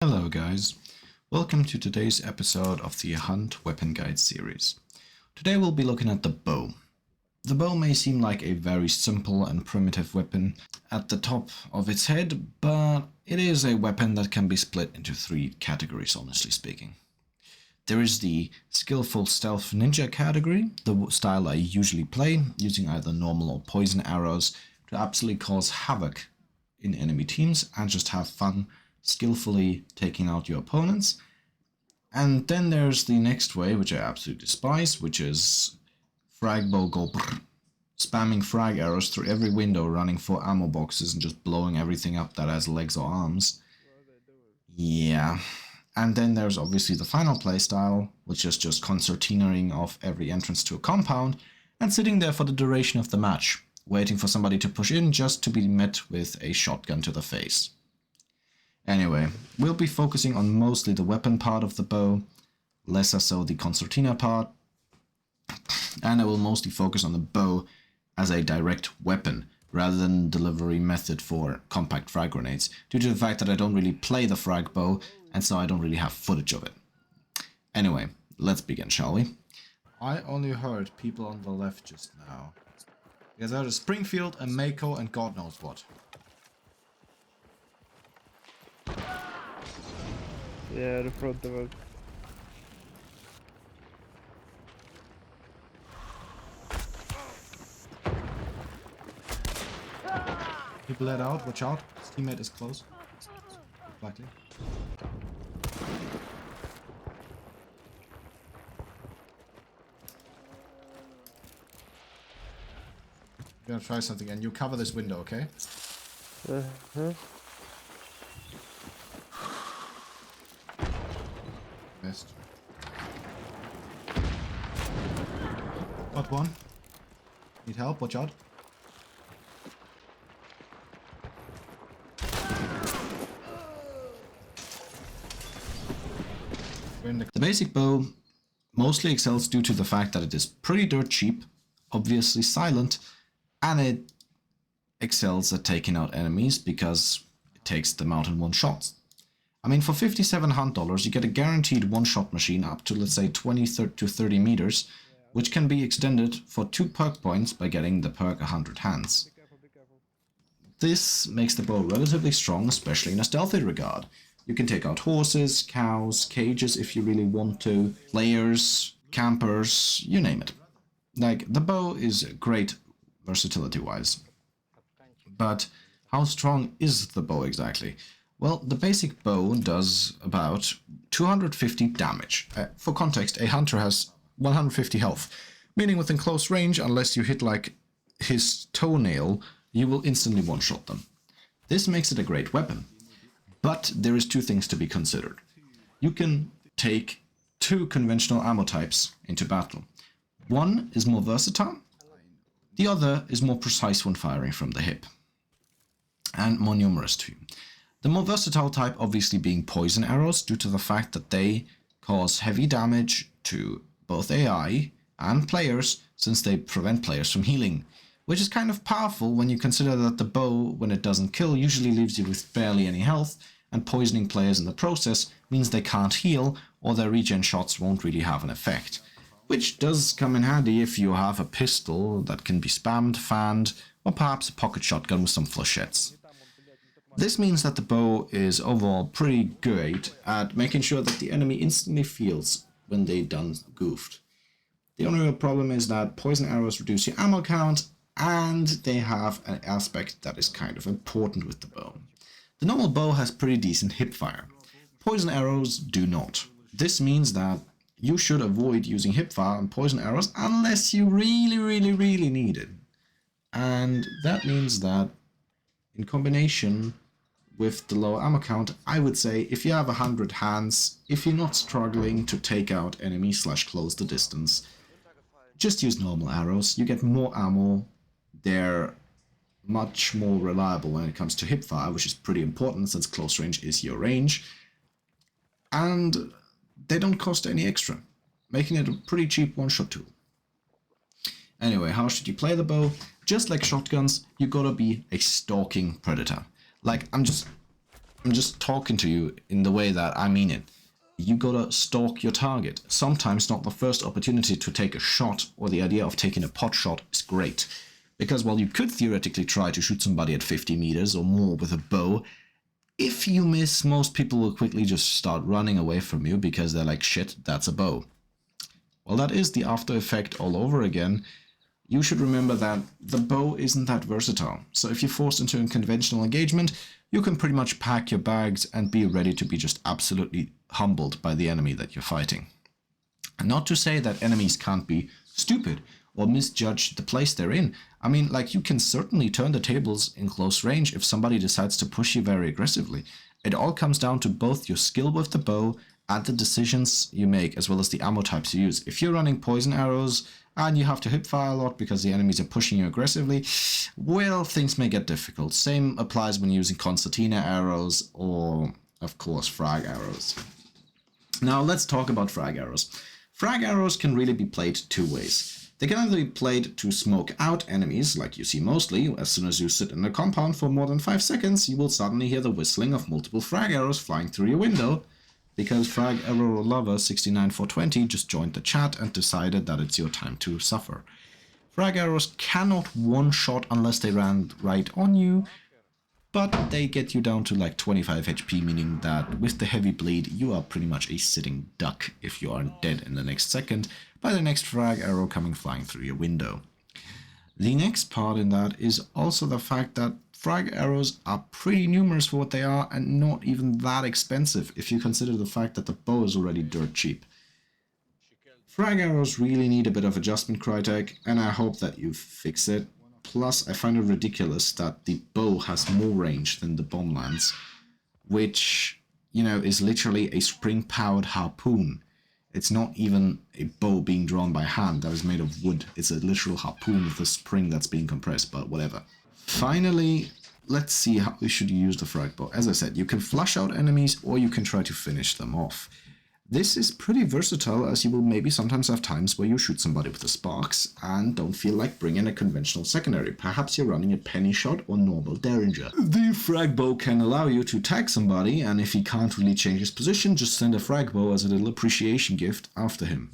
Hello guys, welcome to today's episode of the Hunt Weapon Guide series. Today we'll be looking at the bow. The bow may seem like a very simple and primitive weapon at the top of its head, but it is a weapon that can be split into three categories, honestly speaking. There is the skillful stealth ninja category, the style I usually play, using either normal or poison arrows to absolutely cause havoc in enemy teams and just have fun skillfully taking out your opponents. And then there's the next way, which I absolutely despise, which is frag bow go brrr, spamming frag arrows through every window, running for ammo boxes and just blowing everything up that has legs or arms. Yeah. And then there's obviously the final playstyle, which is just concertinaing off every entrance to a compound and sitting there for the duration of the match, waiting for somebody to push in just to be met with a shotgun to the face. Anyway, we'll be focusing on mostly the weapon part of the bow, lesser so the concertina part, and I will mostly focus on the bow as a direct weapon rather than delivery method for compact frag grenades, due to the fact that I don't really play the frag bow and so I don't really have footage of it. Anyway, let's begin, shall we? I only heard people on the left just now. Because there's Springfield and Mako and God knows what. Yeah, the front of us. People let out, watch out. His teammate is close. Likely. I'm gonna try something and you cover this window, okay? Uh-huh. Missed. Got one. Need help, watch out. The basic bow mostly excels due to the fact that it is pretty dirt cheap, obviously silent, and it excels at taking out enemies because it takes them out in one shot. I mean, for $57 you get a guaranteed one-shot machine up to, let's say, 20 to 30 meters, which can be extended for 2 perk points by getting the perk 100 hands. This makes the bow relatively strong, especially in a stealthy regard. You can take out horses, cows, cages if you really want to, players, campers, you name it. Like, the bow is great versatility-wise. But how strong is the bow exactly? Well, the basic bow does about 250 damage. For context, a hunter has 150 health, meaning within close range, unless you hit like his toenail, you will instantly one-shot them. This makes it a great weapon. But there is two things to be considered. You can take two conventional ammo types into battle. One is more versatile, the other is more precise when firing from the hip, and more numerous too. The more versatile type obviously being poison arrows, due to the fact that they cause heavy damage to both AI and players, since they prevent players from healing, which is kind of powerful when you consider that the bow, when it doesn't kill, usually leaves you with barely any health, and poisoning players in the process means they can't heal or their regen shots won't really have an effect. Which does come in handy if you have a pistol that can be spammed, fanned, or perhaps a pocket shotgun with some flechettes. This means that the bow is overall pretty great at making sure that the enemy instantly feels when they done goofed. The only real problem is that poison arrows reduce your ammo count, and they have an aspect that is kind of important with the bow. The normal bow has pretty decent hip fire. Poison arrows do not. This means that you should avoid using hip fire on poison arrows unless you really need it. And that means that in combination with the low ammo count, I would say if you have 100 hands, if you're not struggling to take out enemies / close the distance, just use normal arrows. You get more ammo. They're much more reliable when it comes to hip fire, which is pretty important since close range is your range. And they don't cost any extra, making it a pretty cheap one-shot tool. Anyway, how should you play the bow? Just like shotguns, you gotta be a stalking predator. Like, I'm just I'm just talking to you in the way that I mean it. You gotta stalk your target. Sometimes not the first opportunity to take a shot or the idea of taking a pot shot is great. Because while you could theoretically try to shoot somebody at 50 meters or more with a bow, if you miss, most people will quickly just start running away from you because they're like, shit, that's a bow. Well, that is the after effect all over again. You should remember that the bow isn't that versatile. So if you're forced into a conventional engagement, you can pretty much pack your bags and be ready to be just absolutely humbled by the enemy that you're fighting. And not to say that enemies can't be stupid or misjudge the place they're in. I mean, like, you can certainly turn the tables in close range if somebody decides to push you very aggressively. It all comes down to both your skill with the bow and the decisions you make, as well as the ammo types you use. If you're running poison arrows and you have to hip fire a lot because the enemies are pushing you aggressively, well, things may get difficult. Same applies when using concertina arrows or, of course, frag arrows. Now let's talk about frag arrows. Frag arrows can really be played two ways. They can either be played to smoke out enemies, like you see mostly. As soon as you sit in a compound for more than 5 seconds, you will suddenly hear the whistling of multiple frag arrows flying through your window, because Frag Arrow Lover 69420 just joined the chat and decided that it's your time to suffer. Frag arrows cannot one-shot unless they land right on you, but they get you down to like 25 HP, meaning that with the heavy bleed, you are pretty much a sitting duck if you aren't dead in the next second by the next frag arrow coming flying through your window. The next part in that is also the fact that frag arrows are pretty numerous for what they are and not even that expensive if you consider the fact that the bow is already dirt cheap. Frag arrows really need a bit of adjustment, Crytek, and I hope that you fix it. Plus, I find it ridiculous that the bow has more range than the bomb lance, which, you know, is literally a spring-powered harpoon. It's not even a bow being drawn by hand that is made of wood. It's a literal harpoon with a spring that's being compressed, but whatever. Finally, let's see how we should use the frag bow. As I said, you can flush out enemies or you can try to finish them off. This is pretty versatile, as you will maybe sometimes have times where you shoot somebody with the sparks and don't feel like bringing a conventional secondary. Perhaps you're running a penny shot or normal derringer. The frag bow can allow you to tag somebody, and if he can't really change his position, just send a frag bow as a little appreciation gift after him.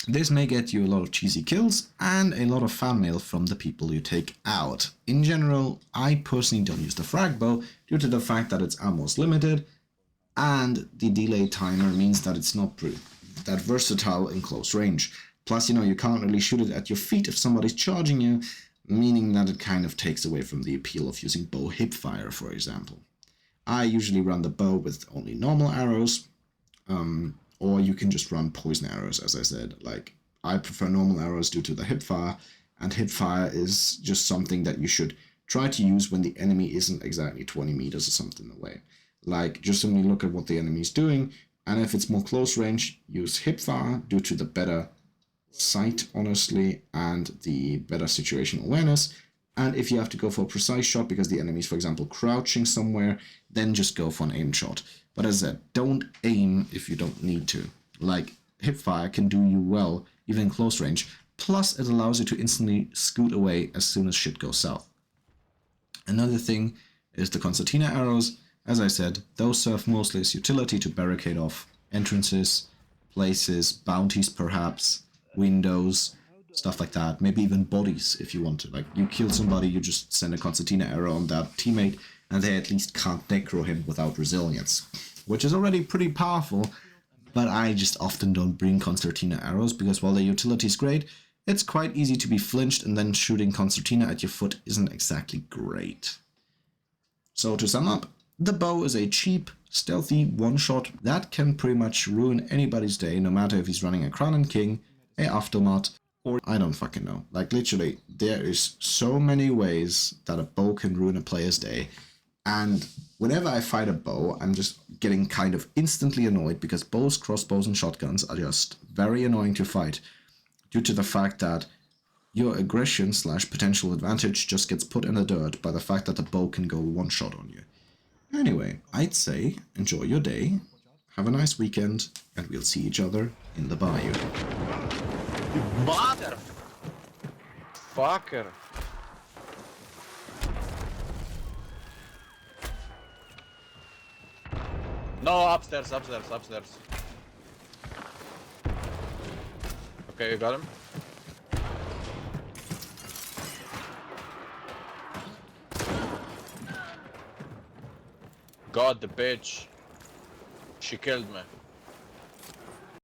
This may get you a lot of cheesy kills and a lot of fan mail from the people you take out. In general, I personally don't use the frag bow due to the fact that its ammo is limited, and the delay timer means that it's not that versatile in close range. Plus, you know, you can't really shoot it at your feet if somebody's charging you, meaning that it kind of takes away from the appeal of using bow hip fire, for example. I usually run the bow with only normal arrows, or you can just run poison arrows, as I said. Like, I prefer normal arrows due to the hip fire, and hip fire is just something that you should try to use when the enemy isn't exactly 20 meters or something away. Like, just simply look at what the enemy is doing, and if it's more close range, use hip fire due to the better sight, honestly, and the better situational awareness. And if you have to go for a precise shot because the enemy is, for example, crouching somewhere, then just go for an aim shot. But as I said, don't aim if you don't need to. Like, hip fire can do you well, even in close range, plus it allows you to instantly scoot away as soon as shit goes south. Another thing is the concertina arrows. As I said, those serve mostly as utility to barricade off entrances, places, bounties perhaps, windows, stuff like that. Maybe even bodies if you want to. Like, you kill somebody, you just send a concertina arrow on that teammate, and they at least can't necro him without resilience, which is already pretty powerful, but I just often don't bring concertina arrows because while their utility is great, it's quite easy to be flinched, and then shooting concertina at your foot isn't exactly great. So to sum up, the bow is a cheap, stealthy one-shot that can pretty much ruin anybody's day, no matter if he's running a Crown and King, a Aftermath, or I don't fucking know. Like, literally, there is so many ways that a bow can ruin a player's day, and whenever I fight a bow, I'm just getting kind of instantly annoyed because bows, crossbows, and shotguns are just very annoying to fight due to the fact that your aggression / potential advantage just gets put in the dirt by the fact that the bow can go one shot on you. Anyway, I'd say enjoy your day, have a nice weekend, and we'll see each other in the bayou. Motherfucker! No, upstairs, upstairs, upstairs. Okay, you got him? God, the bitch. She killed me.